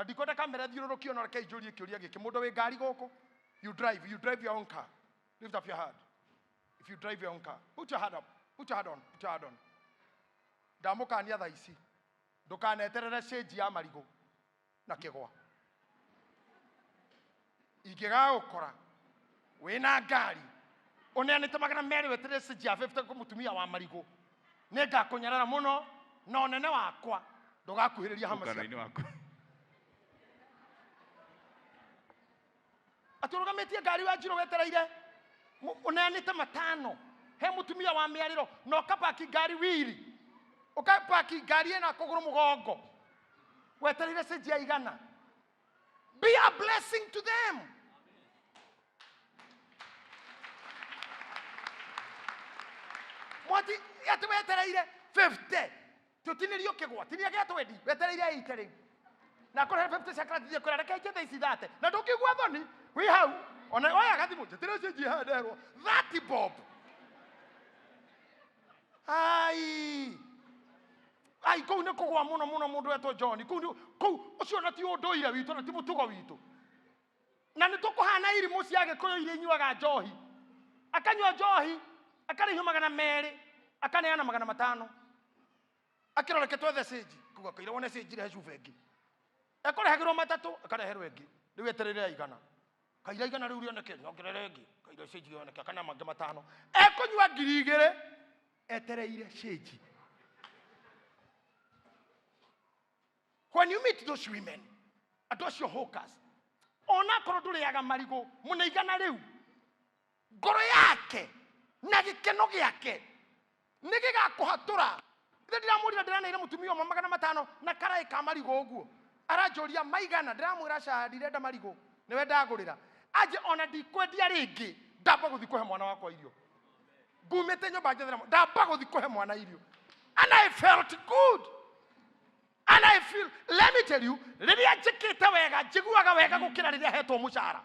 na ndikwenda kamera thiũrũrũkio na reke njũrie kĩũria gĩkĩ mũndũ wĩ ngari gũkũ you drive your own car. Lift up your hand if you drive your own car. Put your hand up, put your hand on. Ndamũkania thaa ici ndũkaneterere stage ya marigũ na kĩgwa. Ingĩgagũkora wĩna ngari ũneanĩte magana merĩ weterere stage ya 50 kwa mũtumia wa marigũ nĩngakũnyarara mũno na ũnene wakwa ndũgakuhĩrĩria hama ciaku. Atũrũgamĩtie ngari wa njirũ wetereire ũneanĩte matano he mũtumia wa mĩarĩro na ũkapaki ngari wiri ukapaki ngari ĩna kũgũrũ mũgongo wetereire stage ya 100. Be a blessing to them. Mwati yatu wetereire 50 tutinirio kĩgwa tinia gĩa 20 wetereire 80 rĩu na kũrĩa 50 sakrati kũrĩa reke njete ici thate na ndũkĩgua thoni wi hau ona oya gathimũ njetere stage handerwo 30 bob. Ai kũu nĩ kũgwa mũno mũndũ wetwo John kũu ũcio na ti ũndũire witũ na ti mũtugo witũ na nĩ tũkũhana irimũ cia Gĩkũyũ iria inyuaga njohi akanyua njohi akarĩhio 200 akaneana 500 akĩroreke twethe stage kuga kaira wone stage ĩrĩa cuba ĩngĩ ekũrehagĩrwo 3 akareherwo ĩngĩ rĩu eterere 100 kaira 100 rĩu rĩoneke nyongerere ĩngĩ kaira stage yoneke kana mangĩ 5 ekũnyua 2,000 etereire stage. When you meet those women, those your hawkers, ona korwo ndũrĩaga marigũ mũneigana rĩu ngoro yake na gĩkeno gĩake nĩgĩgakũhatũra. Ndiramwĩrire ndĩraneire mũtumia ũmwe 500 na karaĩ ka marigũ ũguo aranjũria maigana ndiramwĩra cahadi ndenda marigũ nĩwe ndagũrĩra aje ona ndikwendia rĩngĩ ndamba gũthiĩ kũhe mwana wakwa irio ngumĩte nyũmba njethera ndamba gũthiĩ kũhe mwana irio. And I felt good. And I feel, let me tell you, rĩrĩa njĩkĩte wega njiguaga wega gũkĩra rĩrĩa hetwo mũcara.